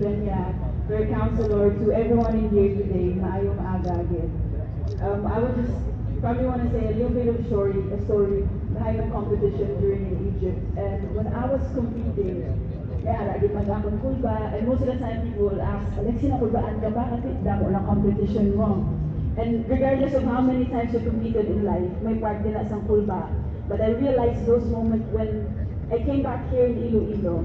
Peña, for Councilor, to everyone in here today, maayong aga again. I would just probably want to say a little bit of a story behind the competition during in Egypt. And when I was competing, lagi mag-akong kulba, and most of the time people ask, Alexi, nakulbaan ka ba? Kasi damo ng competition mo. And regardless of how many times you competed in life, may part din sa kulba. But I realized those moments when I came back here in Iloilo,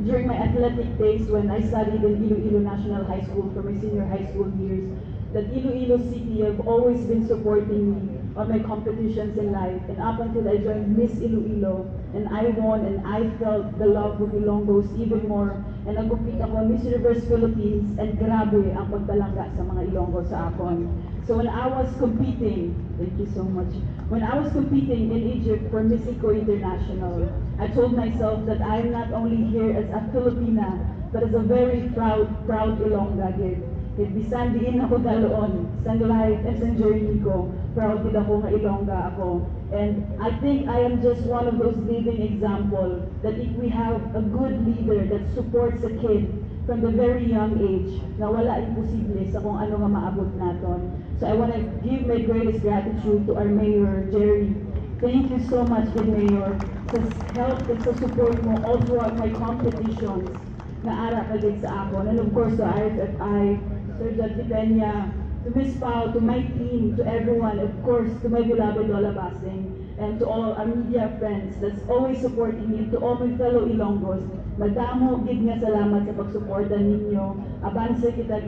during my athletic days when I studied in Iloilo National High School for my senior high school years, that Iloilo City have always been supporting me on my competitions in life. And up until I joined Miss Iloilo, and I won, and I felt the love of Ilonggos even more. And nag-compete ako Miss Universe Philippines, and grabe ang pagtalangga sa mga Ilonggos sa akon. So when I was competing, thank you so much. When I was competing in Egypt for Miss Eco International, I told myself that I'm not only here as a Filipina, but as a very proud Ilongga gid. Bisan diin ako daloon, sang life and sang journey ko, proud din ako nga Ilongga ako. And I think I am just one of those living example that if we have a good leader that supports a kid from the very young age, na wala imposible sa kung ano nga maabot naton. So I want to give my greatest gratitude to our Mayor, Jerry. Thank you so much, good Mayor, sa help and sa support mo all throughout my competitions na ara ka din sa ako. And of course, to RFFI, Sir Judge Peña, to Ms. Pao, to my team, to everyone, of course, to my beloved Lola Basing, and to all our media friends that's always supporting me, to all my fellow Ilonggos. Madamo, gid nga salamat sa pagsuporta ninyo. Abanse kita